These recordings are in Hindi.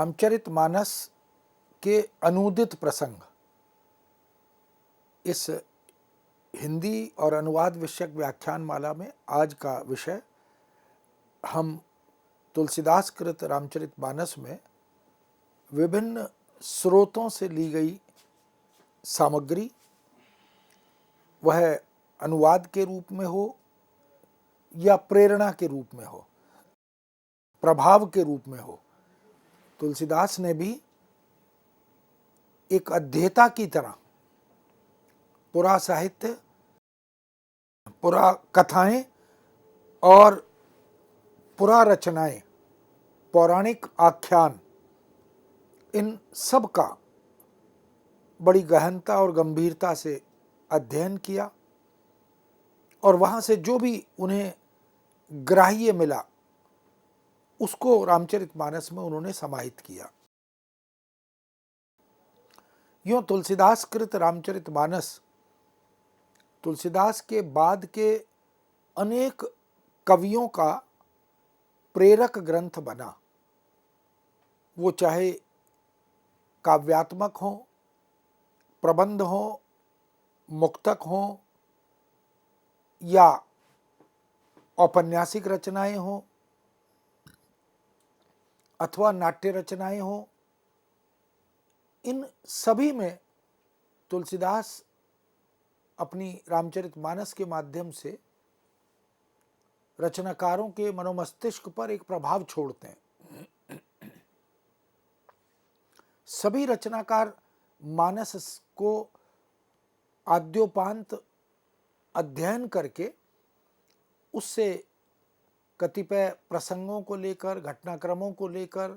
रामचरितमानस के अनूदित प्रसंग, इस हिंदी और अनुवाद विषयक व्याख्यान माला में आज का विषय हम तुलसीदास कृत रामचरितमानस में विभिन्न स्रोतों से ली गई सामग्री, वह अनुवाद के रूप में हो या प्रेरणा के रूप में हो, प्रभाव के रूप में हो, तुलसीदास ने भी एक अध्येता की तरह पुरा साहित्य, पुरा कथाएं और पुरा रचनाएं, पौराणिक आख्यान, इन सब का बड़ी गहनता और गंभीरता से अध्ययन किया और वहाँ से जो भी उन्हें ग्राह्य मिला उसको रामचरितमानस में उन्होंने समाहित किया। यूँ तुलसीदास कृत रामचरितमानस तुलसीदास के बाद के अनेक कवियों का प्रेरक ग्रंथ बना, वो चाहे काव्यात्मक हो, प्रबंध हो, मुक्तक हो या औपन्यासिक रचनाएं हो अथवा नाट्य रचनाएं हो। इन सभी में तुलसीदास अपनी रामचरितमानस के माध्यम से रचनाकारों के मनोमस्तिष्क पर एक प्रभाव छोड़ते हैं। सभी रचनाकार मानस को आद्योपांत अध्ययन करके उससे कतिपय प्रसंगों को लेकर, घटनाक्रमों को लेकर,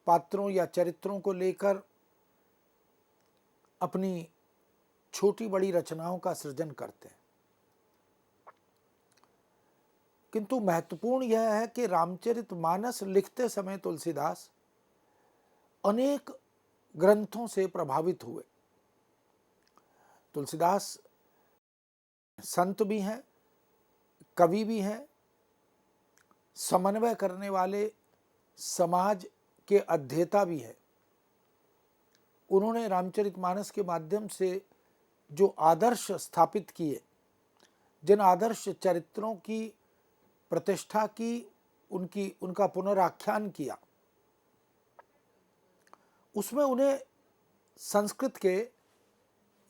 पात्रों या चरित्रों को लेकर अपनी छोटी बड़ी रचनाओं का सृजन करते हैं। किंतु महत्वपूर्ण यह है कि रामचरितमानस लिखते समय तुलसीदास अनेक ग्रंथों से प्रभावित हुए। तुलसीदास संत भी हैं, कवि भी हैं, समन्वय करने वाले समाज के अध्येता भी हैं। उन्होंने रामचरितमानस के माध्यम से जो आदर्श स्थापित किए, जिन आदर्श चरित्रों की प्रतिष्ठा की, उनका पुनराख्यान किया, उसमें उन्हें संस्कृत के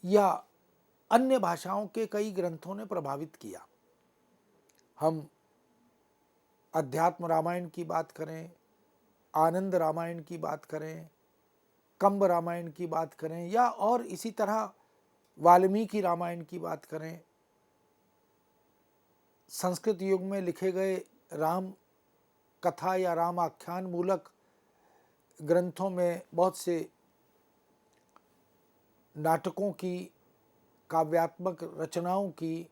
या अन्य भाषाओं के कई ग्रंथों ने प्रभावित किया। हम अध्यात्म रामायण की बात करें, आनंद रामायण की बात करें, कंब रामायण की बात करें या और इसी तरह वाल्मीकि रामायण की बात करें, संस्कृत युग में लिखे गए राम कथा या राम आख्यान मूलक ग्रंथों में बहुत से नाटकों की, काव्यात्मक रचनाओं की,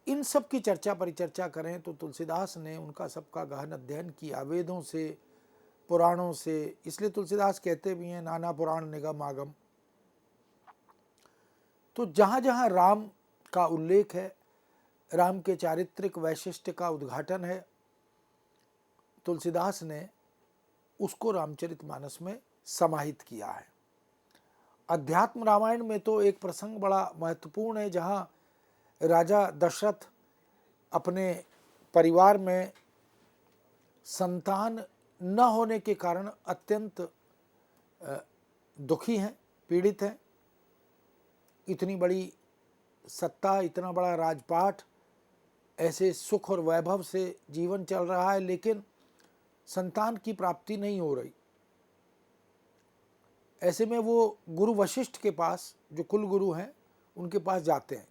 इन सब की चर्चा परिचर्चा करें तो तुलसीदास ने उनका सबका गहन अध्ययन किया, वेदों से, पुराणों से। इसलिए तुलसीदास कहते भी हैं नाना पुराण निगम आगम। तो जहाँ जहाँ राम का उल्लेख है, राम के चारित्रिक वैशिष्ट्य का उद्घाटन है, तुलसीदास ने उसको रामचरितमानस में समाहित किया है। अध्यात्म रामायण में तो एक प्रसंग बड़ा महत्वपूर्ण है, जहाँ राजा दशरथ अपने परिवार में संतान न होने के कारण अत्यंत दुखी हैं, पीड़ित हैं। इतनी बड़ी सत्ता, इतना बड़ा राजपाट, ऐसे सुख और वैभव से जीवन चल रहा है, लेकिन संतान की प्राप्ति नहीं हो रही। ऐसे में वो गुरु वशिष्ठ के पास, जो कुल गुरु हैं, उनके पास जाते हैं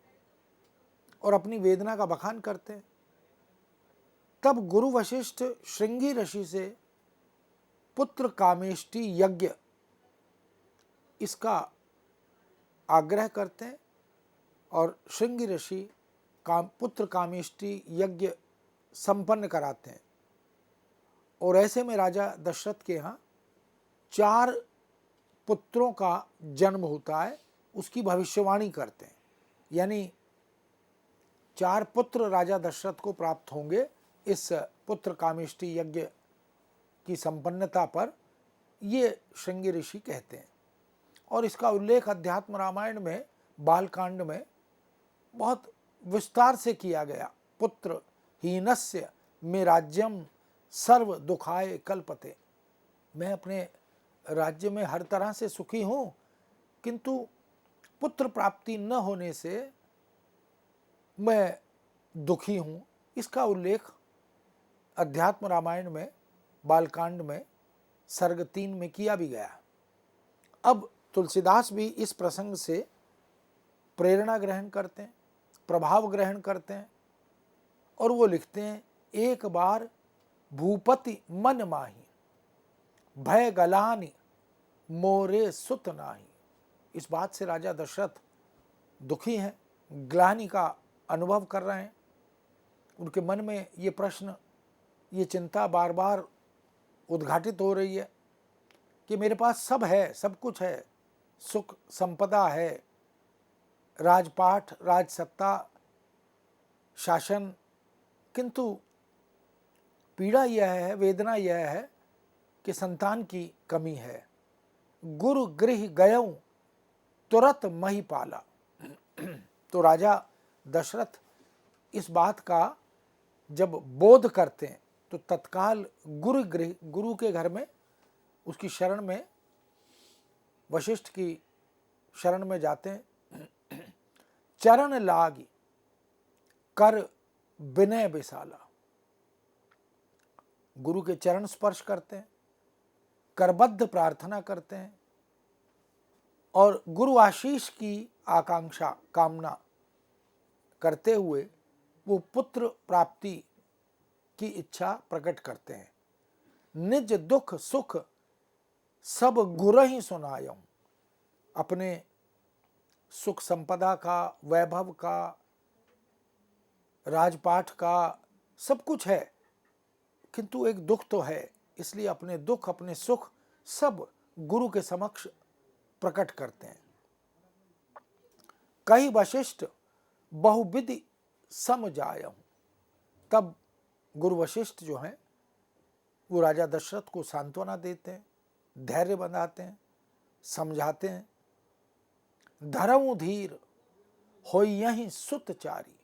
और अपनी वेदना का बखान करते हैं। तब गुरु वशिष्ठ श्रृंगी ऋषि से पुत्र कामेष्टि यज्ञ इसका आग्रह करते हैं और श्रृंगी ऋषि पुत्र कामेष्टि यज्ञ संपन्न कराते हैं। और ऐसे में राजा दशरथ के यहाँ 4 पुत्रों का जन्म होता है, उसकी भविष्यवाणी करते हैं। यानी 4 पुत्र राजा दशरथ को प्राप्त होंगे इस पुत्र कामेष्टि यज्ञ की संपन्नता पर, ये श्रृंगी ऋषि कहते हैं। और इसका उल्लेख अध्यात्म रामायण में बालकांड में बहुत विस्तार से किया गया। पुत्र हीनस्य में राज्यम सर्व दुखाय कल्पते, मैं अपने राज्य में हर तरह से सुखी हूँ, किंतु पुत्र प्राप्ति न होने से मैं दुखी हूँ। इसका उल्लेख अध्यात्म रामायण में बालकांड में सर्ग 3 में किया भी गया। अब तुलसीदास भी इस प्रसंग से प्रेरणा ग्रहण करते हैं, प्रभाव ग्रहण करते हैं, और वो लिखते हैं, एक बार भूपति मन माही, भय गलानि मोरे सुत नाही। इस बात से राजा दशरथ दुखी हैं, ग्लानि का अनुभव कर रहे हैं। उनके मन में ये प्रश्न, ये चिंता बार बार उद्घाटित हो रही है कि मेरे पास सब है, सब कुछ है, सुख संपदा है, राजपाठ, राजसत्ता, शासन, किंतु पीड़ा यह है, वेदना यह है कि संतान की कमी है। गुरु गृह गयऊं तुरत मही पाला। तो राजा दशरथ इस बात का जब बोध करते हैं तो तत्काल गुरु के घर में, उसकी शरण में, वशिष्ठ की शरण में जाते हैं। चरण लागी कर विनय विशाला, गुरु के चरण स्पर्श करते हैं, करबद्ध प्रार्थना करते हैं और गुरु आशीष की आकांक्षा, कामना करते हुए वो पुत्र प्राप्ति की इच्छा प्रकट करते हैं। निज दुख सुख सब गुरु ही सुनायऊं, अपने सुख संपदा का, वैभव का, राजपाठ का सब कुछ है, किंतु एक दुख तो है, इसलिए अपने दुख, अपने सुख सब गुरु के समक्ष प्रकट करते हैं। कई वशिष्ठ बहुविधि समझायऊं, तब गुरु वशिष्ठ जो हैं वो राजा दशरथ को सांत्वना देते हैं, धैर्य बंधाते हैं, समझाते हैं। धरऊं धीर होई यहीं सुतचारी,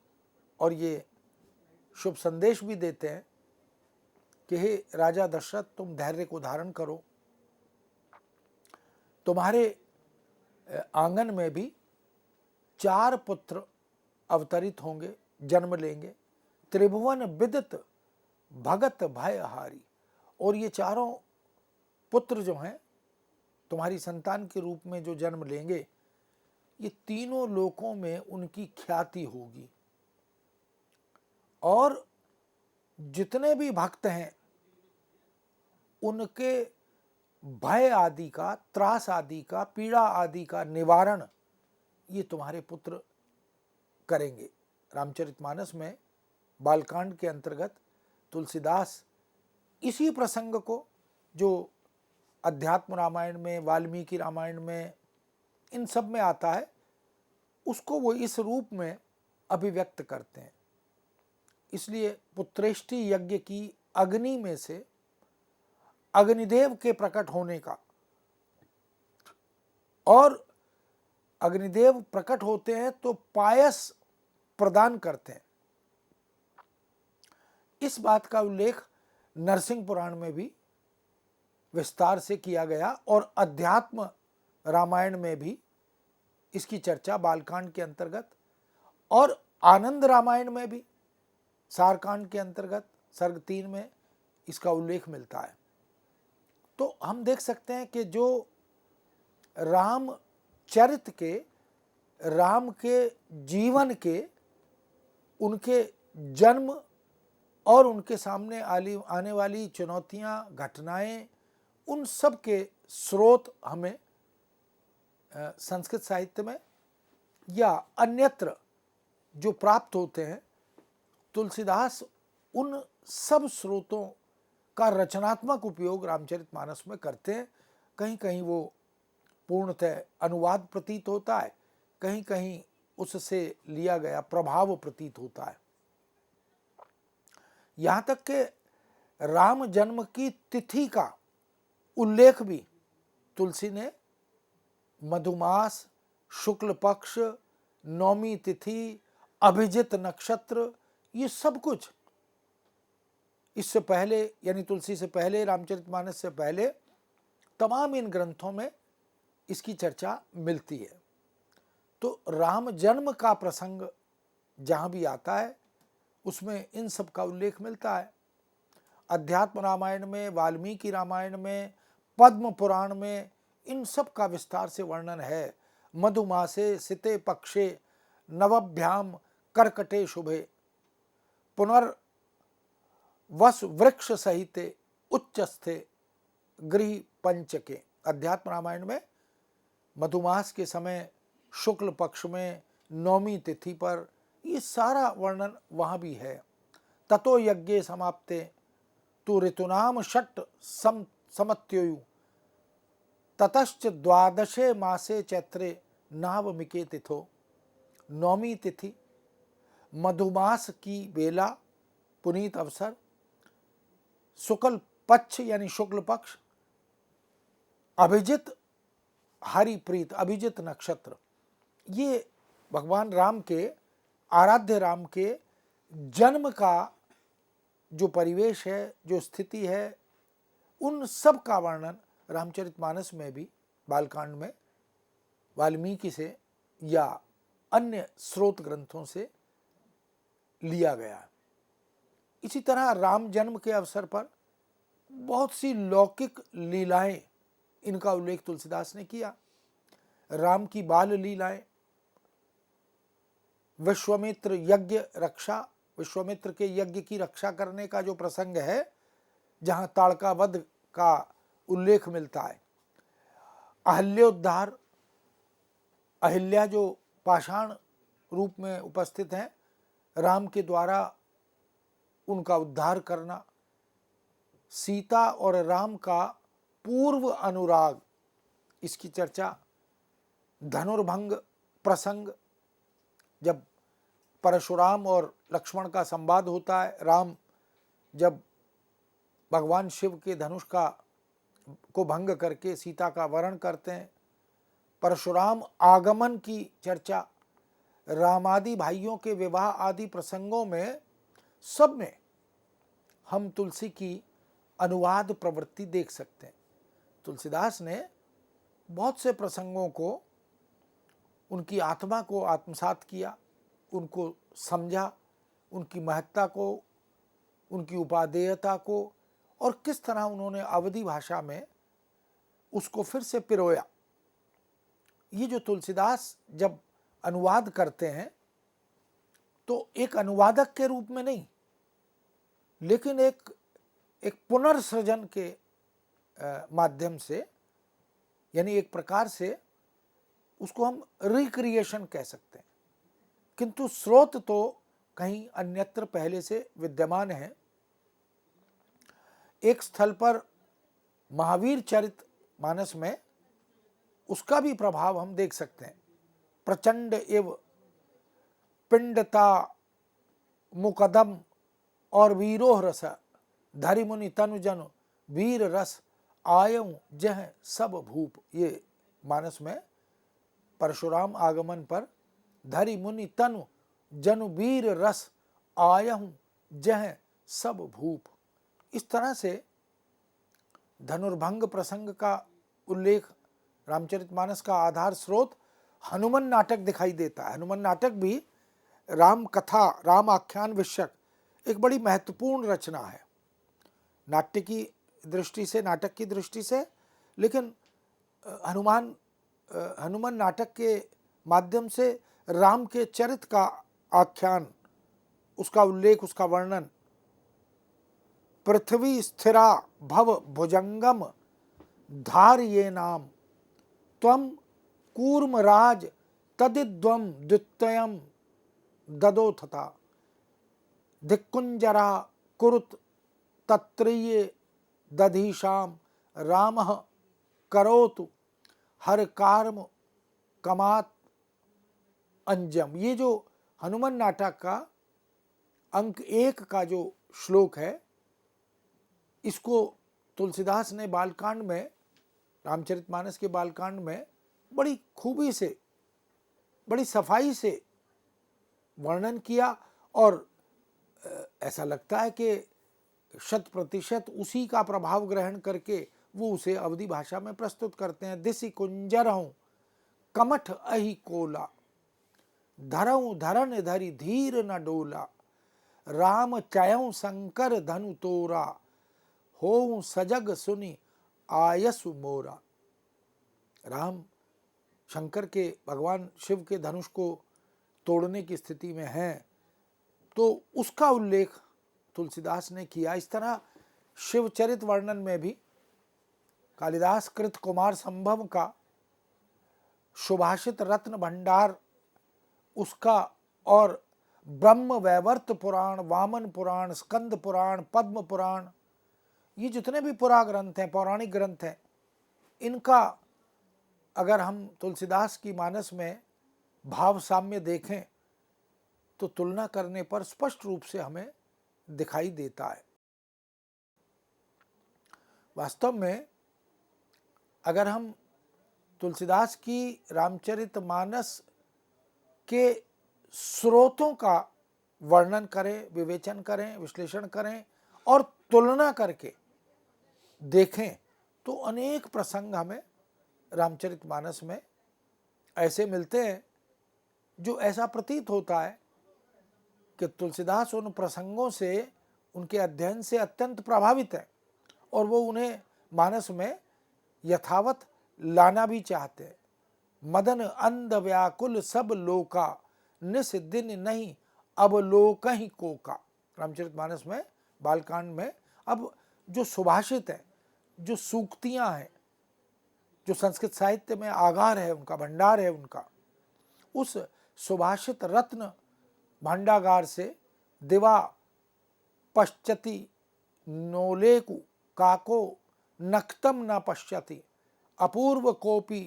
और ये शुभ संदेश भी देते हैं कि हे राजा दशरथ, तुम धैर्य को धारण करो, तुम्हारे आंगन में भी 4 पुत्र अवतरित होंगे, जन्म लेंगे। त्रिभुवन विदित भगत भयहारी, और ये चारों पुत्र जो हैं तुम्हारी संतान के रूप में जो जन्म लेंगे, ये तीनों लोकों में उनकी ख्याति होगी, और जितने भी भक्त हैं उनके भय आदि का, त्रास आदि का, पीड़ा आदि का निवारण ये तुम्हारे पुत्र करेंगे। रामचरितमानस में बालकांड के अंतर्गत तुलसीदास इसी प्रसंग को, जो अध्यात्म रामायण में, वाल्मीकि रामायण में, इन सब में आता है, उसको वो इस रूप में अभिव्यक्त करते हैं। इसलिए पुत्रेष्टि यज्ञ की अग्नि में से अग्निदेव के प्रकट होने का, और अग्निदेव प्रकट होते हैं तो पायस प्रदान करते हैं, इस बात का उल्लेख नरसिंह पुराण में भी विस्तार से किया गया, और अध्यात्म रामायण में भी इसकी चर्चा बालकांड के अंतर्गत, और आनंद रामायण में भी सारकांड के अंतर्गत सर्ग 3 में इसका उल्लेख मिलता है। तो हम देख सकते हैं कि जो राम चरित के, राम के जीवन के, उनके जन्म और उनके सामने आने वाली चुनौतियां, घटनाएं, उन सब के स्रोत हमें संस्कृत साहित्य में या अन्यत्र जो प्राप्त होते हैं, तुलसीदास उन सब स्रोतों का रचनात्मक उपयोग रामचरितमानस में करते हैं। कहीं कहीं वो पूर्णतः अनुवाद प्रतीत होता है, कहीं कहीं उससे लिया गया प्रभाव प्रतीत होता है। यहाँ तक कि राम जन्म की तिथि का उल्लेख भी तुलसी ने मधुमास, शुक्ल पक्ष, नौमी तिथि, अभिजित नक्षत्र, ये सब कुछ इससे पहले यानी तुलसी से पहले, रामचरितमानस से पहले तमाम इन ग्रंथों में इसकी चर्चा मिलती है। तो राम जन्म का प्रसंग जहाँ भी आता है उसमें इन सब का उल्लेख मिलता है। अध्यात्म रामायण में, वाल्मीकि रामायण में, पद्म पुराण में इन सब का विस्तार से वर्णन है। मधुमासे सिते पक्षे नवभ्याम कर्कटे शुभे पुनर्वस वृक्ष सहिते उच्चस्थे गृह पंचके। अध्यात्म रामायण में मधुमास के समय, शुक्ल पक्ष में, नौमी तिथि पर, ये सारा वर्णन वहाँ भी है। ततो यज्ञे समाप्ते तु ऋतुनाम षट् समत्युयु ततश्च द्वादशे मासे चैत्रे नावमिके तिथो। नौमी तिथि, मधुमास की बेला, पुनीत अवसर, शुक्ल पक्ष यानी शुक्ल पक्ष, अभिजित हरिप्रीत, अभिजित नक्षत्र, ये भगवान राम के, आराध्य राम के जन्म का जो परिवेश है, जो स्थिति है, उन सब का वर्णन रामचरितमानस में भी, बालकांड में वाल्मीकि से या अन्य स्रोत ग्रंथों से लिया गया। इसी तरह राम जन्म के अवसर पर बहुत सी लौकिक लीलाएं, इनका उल्लेख तुलसीदास ने किया। राम की बाल लीलाएं, विश्वामित्र यज्ञ रक्षा, विश्वामित्र के यज्ञ की रक्षा करने का जो प्रसंग है, जहां ताड़का वध का उल्लेख मिलता है। अहल्योद्धार, अहिल्या जो पाषाण रूप में उपस्थित हैं, राम के द्वारा उनका उद्धार करना। सीता और राम का पूर्व अनुराग, इसकी चर्चा। धनुर्भंग प्रसंग, जब परशुराम और लक्ष्मण का संवाद होता है, राम जब भगवान शिव के धनुष को भंग करके सीता का वरण करते हैं। परशुराम आगमन की चर्चा, रामादि भाइयों के विवाह आदि प्रसंगों में, सब में हम तुलसी की अनुवाद प्रवृत्ति देख सकते हैं। तुलसीदास ने बहुत से प्रसंगों को, उनकी आत्मा को आत्मसात किया, उनको समझा, उनकी महत्ता को, उनकी उपादेयता को, और किस तरह उन्होंने अवधी भाषा में उसको फिर से पिरोया। ये जो तुलसीदास जब अनुवाद करते हैं तो एक अनुवादक के रूप में नहीं, लेकिन एक पुनर्सृजन के माध्यम से, यानी एक प्रकार से उसको हम रिक्रिएशन कह सकते हैं, किंतु स्रोत तो कहीं अन्यत्र पहले से विद्यमान है। एक स्थल पर महावीर चरित मानस में उसका भी प्रभाव हम देख सकते हैं। प्रचंड एव पिंडता मुकदम और वीरोह रस धरि मुनि तनु जन वीर रस आयऊ जह सब भूप। ये मानस में परशुराम आगमन पर धरि मुनि तनु जनु वीर रस आयहु जह सब भूप। इस तरह से धनुर्भंग प्रसंग का उल्लेख, रामचरितमानस का आधार स्रोत हनुमान नाटक दिखाई देता है। हनुमान नाटक भी राम कथा, राम आख्यान विषयक एक बड़ी महत्वपूर्ण रचना है, नाट्य की दृष्टि से, नाटक की दृष्टि से। लेकिन हनुमान नाटक के माध्यम से राम के चरित्र का आख्यान, उसका उल्लेख, उसका वर्णन। पृथ्वी स्थिरा भव भुजंगम धार्ये नाम त्वम कूर्मराज तदिद्वम द्वितयम ददोथता धिक्कुंजरा कुरुत तत्रीये दधीशाम रामः करोतु हर कार्म कमात अंजम। ये जो हनुमान नाटक का अंक 1 का जो श्लोक है, इसको तुलसीदास ने बालकांड में, रामचरितमानस के बालकांड में बड़ी खूबी से, बड़ी सफाई से वर्णन किया और ऐसा लगता है कि 100% उसी का प्रभाव ग्रहण करके वो उसे अवधी भाषा में प्रस्तुत करते हैं। दिसि कुंजरहूँ कमठ अहि कोला, धरऊँ धरन धरि धीर न डोला, राम चयऊँ शंकर धनु तोरा, होऊँ सजग सुनि आयसु मोरा। राम शंकर के, भगवान शिव के धनुष को तोड़ने की स्थिति में हैं, तो उसका उल्लेख तुलसीदास ने किया। इस तरह शिवचरित वर्णन में भी कालिदास कृत कुमार संभव का सुभाषित रत्न भंडार उसका, और ब्रह्म वैवर्त पुराण, वामन पुराण, स्कंद पुराण, पद्म पुराण, ये जितने भी पुरा ग्रंथ हैं, पौराणिक ग्रंथ हैं, इनका अगर हम तुलसीदास की मानस में भाव साम्य देखें तो तुलना करने पर स्पष्ट रूप से हमें दिखाई देता है। वास्तव में अगर हम तुलसीदास की रामचरितमानस के स्रोतों का वर्णन करें, विवेचन करें, विश्लेषण करें और तुलना करके देखें तो अनेक प्रसंग हमें रामचरितमानस में ऐसे मिलते हैं जो ऐसा प्रतीत होता है कि तुलसीदास उन प्रसंगों से, उनके अध्ययन से अत्यंत प्रभावित है और वो उन्हें मानस में यथावत लाना भी चाहते हैं। मदन अंध व्याकुल सब लोका, निस दिन नहीं अब लोक ही कोका। रामचरितमानस में बालकांड में अब जो सुभाषित है, जो सूक्तियां हैं, जो संस्कृत साहित्य में आगार है उनका, भंडार है उनका, उस सुभाषित रत्न भांडागार से दिवा पश्यति नोलेकु काको नक्तम न पश्यति, अपूर्व कोपी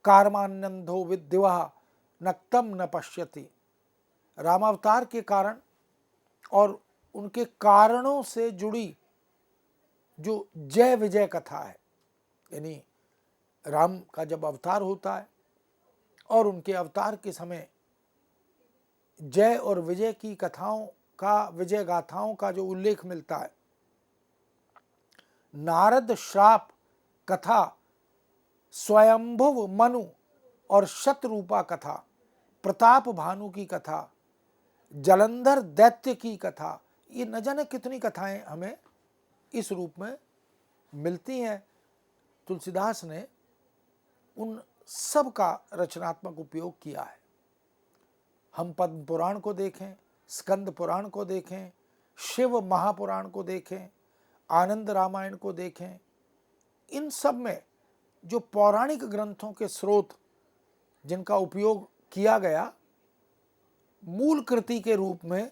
कारमानंदो विद्यवा नक्तम न पश्यति। रामावतार के कारण और उनके कारणों से जुड़ी जो जय विजय कथा है, यानी राम का जब अवतार होता है और उनके अवतार के समय जय और विजय की कथाओं का, विजय गाथाओं का जो उल्लेख मिलता है, नारद श्राप कथा, स्वयंभुव मनु और शतरूपा कथा, प्रताप भानु की कथा, जलंधर दैत्य की कथा, ये न जाने कितनी कथाएं हमें इस रूप में मिलती हैं। तुलसीदास ने उन सब का रचनात्मक उपयोग किया है। हम पद्म पुराण को देखें, स्कंद पुराण को देखें, शिव महापुराण को देखें, आनंद रामायण को देखें, इन सब में जो पौराणिक ग्रंथों के स्रोत जिनका उपयोग किया गया, मूल कृति के रूप में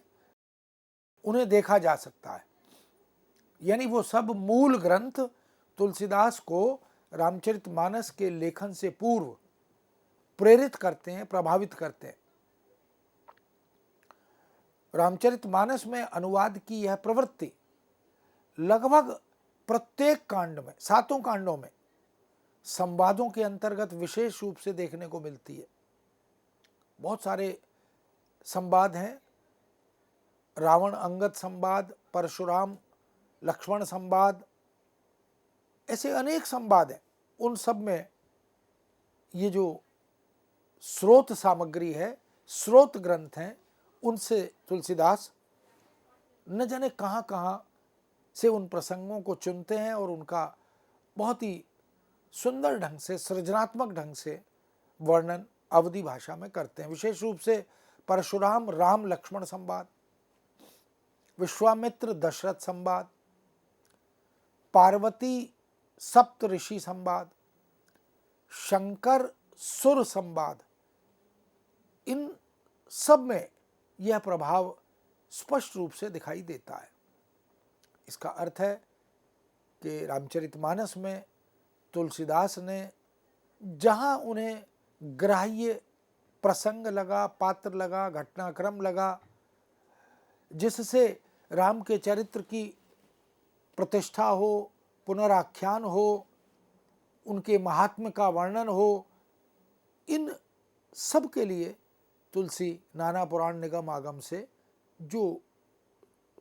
उन्हें देखा जा सकता है। यानी वो सब मूल ग्रंथ तुलसीदास को रामचरितमानस के लेखन से पूर्व प्रेरित करते हैं, प्रभावित करते हैं। रामचरितमानस में अनुवाद की यह प्रवृत्ति लगभग प्रत्येक कांड में, 7 कांडों में संवादों के अंतर्गत विशेष रूप से देखने को मिलती है। बहुत सारे संवाद हैं, रावण अंगद संवाद, परशुराम लक्ष्मण संवाद, ऐसे अनेक संवाद हैं। उन सब में ये जो स्रोत सामग्री है, स्रोत ग्रंथ हैं, उनसे तुलसीदास न जाने कहाँ कहाँ से उन प्रसंगों को चुनते हैं और उनका बहुत ही सुंदर ढंग से, सृजनात्मक ढंग से वर्णन अवधी भाषा में करते हैं। विशेष रूप से परशुराम राम लक्ष्मण संवाद, विश्वामित्र दशरथ संवाद, पार्वती सप्त ऋषि संवाद, शंकर सुर संवाद, इन सब में यह प्रभाव स्पष्ट रूप से दिखाई देता है। इसका अर्थ है कि रामचरितमानस में तुलसीदास ने जहाँ उन्हें ग्राह्य प्रसंग लगा, पात्र लगा, घटनाक्रम लगा, जिससे राम के चरित्र की प्रतिष्ठा हो, पुनराख्यान हो, उनके महात्म्य का वर्णन हो, इन सब के लिए तुलसी नाना पुराण निगम आगम से जो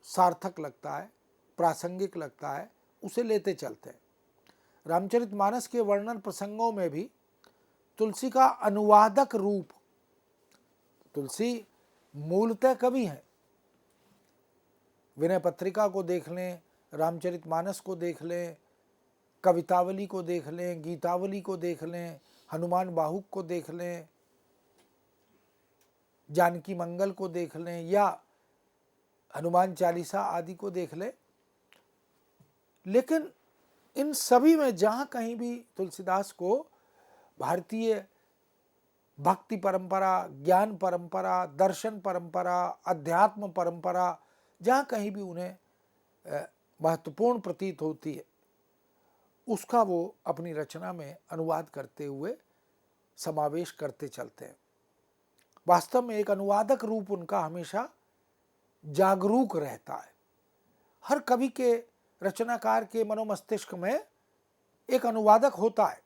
सार्थक लगता है, प्रासंगिक लगता है, उसे लेते चलते हैं। रामचरितमानस के वर्णन प्रसंगों में भी तुलसी का अनुवादक रूप, तुलसी मूलतः कवि हैं। विनय पत्रिका को देख लें, रामचरितमानस को देख लें, कवितावली को देख लें, गीतावली को देख लें, हनुमान बाहुक को देख लें, जानकी मंगल को देख लें, या हनुमान चालीसा आदि को देख लें। लेकिन इन सभी में जहाँ कहीं भी तुलसीदास को भारतीय भक्ति परंपरा, ज्ञान परंपरा, दर्शन परंपरा, अध्यात्म परंपरा, जहाँ कहीं भी उन्हें महत्वपूर्ण प्रतीत होती है, उसका वो अपनी रचना में अनुवाद करते हुए समावेश करते चलते हैं। वास्तव में एक अनुवादक रूप उनका हमेशा जागरूक रहता है। हर कवि के, रचनाकार के मनोमस्तिष्क में एक अनुवादक होता है।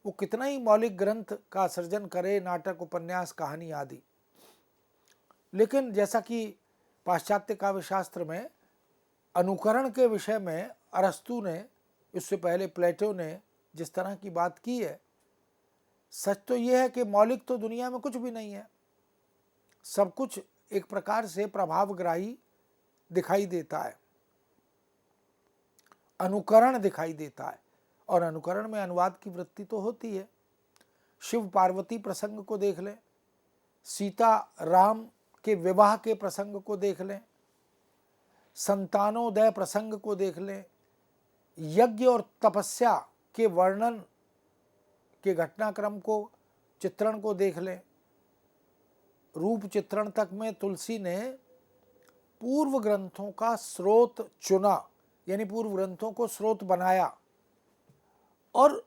वो कितना ही मौलिक ग्रंथ का सृजन करे, नाटक, उपन्यास, कहानी आदि, लेकिन जैसा कि पाश्चात्य काव्य शास्त्र में अनुकरण के विषय में अरस्तु ने, इससे पहले प्लेटो ने जिस तरह की बात की है, सच तो यह है कि मौलिक तो दुनिया में कुछ भी नहीं है। सब कुछ एक प्रकार से प्रभावग्राही दिखाई देता है, अनुकरण दिखाई देता है, और अनुकरण में अनुवाद की वृत्ति तो होती है। शिव पार्वती प्रसंग को देख लें, सीता राम के विवाह के प्रसंग को देख लें, संतानोदय प्रसंग को देख लें, यज्ञ और तपस्या के वर्णन के घटनाक्रम को, चित्रण को देख लें। रूप चित्रण तक में तुलसी ने पूर्व ग्रंथों का स्रोत चुना, यानी पूर्व ग्रंथों को स्रोत बनाया, और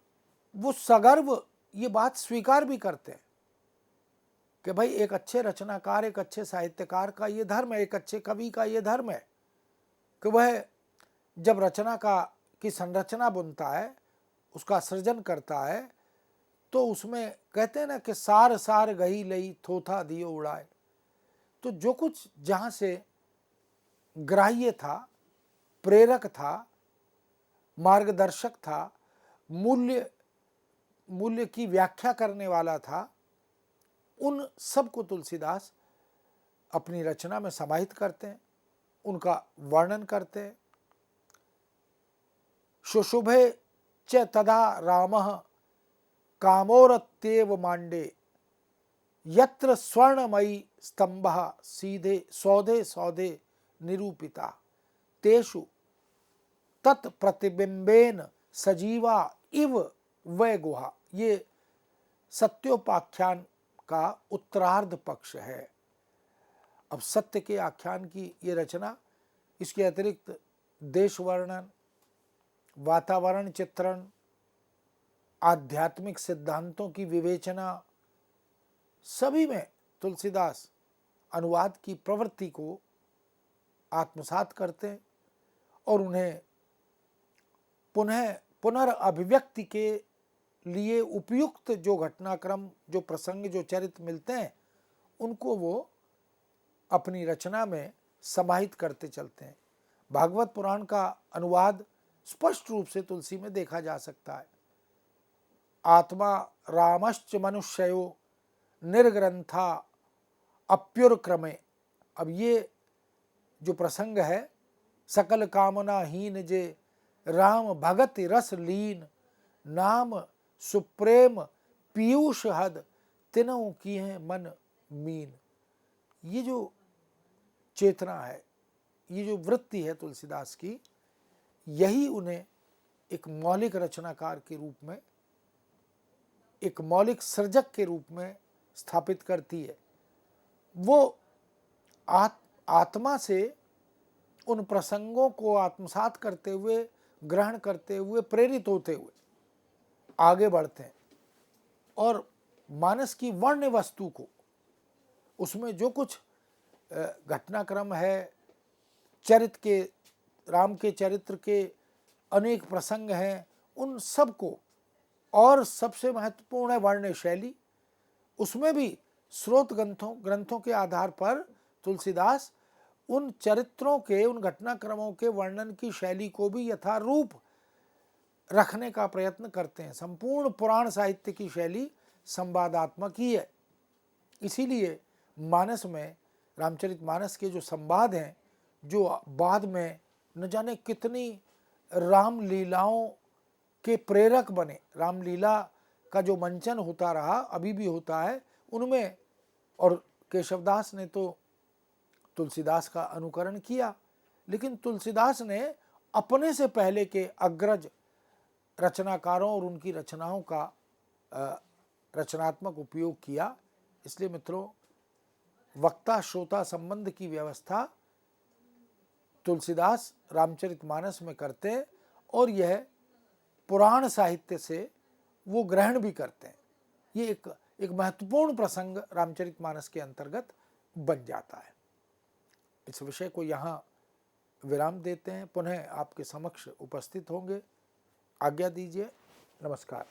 वो सगर्व ये बात स्वीकार भी करते हैं कि भाई एक अच्छे रचनाकार, एक अच्छे साहित्यकार का ये धर्म है, एक अच्छे कवि का ये धर्म है कि वह जब रचना की संरचना बुनता है, उसका सृजन करता है, तो उसमें कहते हैं ना कि सार सार गही लई थोथा दियो उड़ाए। तो जो कुछ जहाँ से ग्राह्य था, प्रेरक था, मार्गदर्शक था, मूल्य की व्याख्या करने वाला था, उन सब को तुलसीदास अपनी रचना में समाहित करते हैं, उनका वर्णन करते हैं। शुशुभे च तदा रामः कामोरत्येव मांडे, यत्र स्वर्णमयी स्तंभः सीधे सौधे सौधे निरूपिता, तेषु तत्प्रतिबिंबेन सजीवा इव वै गुहा। ये सत्योपाख्यान का उत्तरार्ध पक्ष है। अब सत्य के आख्यान की ये रचना, इसके अतिरिक्त देश वर्णन, वातावरण चित्रण, आध्यात्मिक सिद्धांतों की विवेचना, सभी में तुलसीदास अनुवाद की प्रवृत्ति को आत्मसात करते हैं और उन्हें पुनर्अभिव्यक्ति के लिए उपयुक्त जो घटनाक्रम, जो प्रसंग, जो चरित्र मिलते हैं, उनको वो अपनी रचना में समाहित करते चलते हैं। भागवत पुराण का अनुवाद स्पष्ट रूप से तुलसी में देखा जा सकता है। आत्मा रामश्च मनुष्यो निर्ग्रंथा अप्युरक्रमे। अब ये जो प्रसंग है, सकल कामना हीन जे राम भगत रस लीन, नाम सुप्रेम पीयूष हद तिनों की है मन मीन। ये जो चेतना है, ये जो वृत्ति है तुलसीदास की, यही उन्हें एक मौलिक रचनाकार के रूप में, एक मौलिक सृजक के रूप में स्थापित करती है। वो आत्मा से उन प्रसंगों को आत्मसात करते हुए, ग्रहण करते हुए, प्रेरित होते हुए आगे बढ़ते हैं और मानस की वर्ण वस्तु को, उसमें जो कुछ घटनाक्रम है, चरित्र के, राम के चरित्र के अनेक प्रसंग हैं, उन सबको, और सबसे महत्वपूर्ण है वर्ण शैली। उसमें भी स्रोत ग्रंथों के आधार पर तुलसीदास उन चरित्रों के, उन घटनाक्रमों के वर्णन की शैली को भी यथारूप रखने का प्रयत्न करते हैं। संपूर्ण पुराण साहित्य की शैली संवादात्मक ही है। इसीलिए मानस में, रामचरितमानस के जो संवाद हैं, जो बाद में न जाने कितनी रामलीलाओं के प्रेरक बने, रामलीला का जो मंचन होता रहा, अभी भी होता है उनमें, और केशवदास ने तो तुलसीदास का अनुकरण किया, लेकिन तुलसीदास ने अपने से पहले के अग्रज रचनाकारों और उनकी रचनाओं का रचनात्मक उपयोग किया। इसलिए मित्रों, वक्ता श्रोता संबंध की व्यवस्था तुलसीदास रामचरितमानस में करते हैं, और यह पुराण साहित्य से वो ग्रहण भी करते हैं। ये एक महत्वपूर्ण प्रसंग रामचरितमानस के अंतर्गत बन जाता है। इस विषय को यहाँ विराम देते हैं, पुनः आपके समक्ष उपस्थित होंगे। आज्ञा दीजिए, नमस्कार।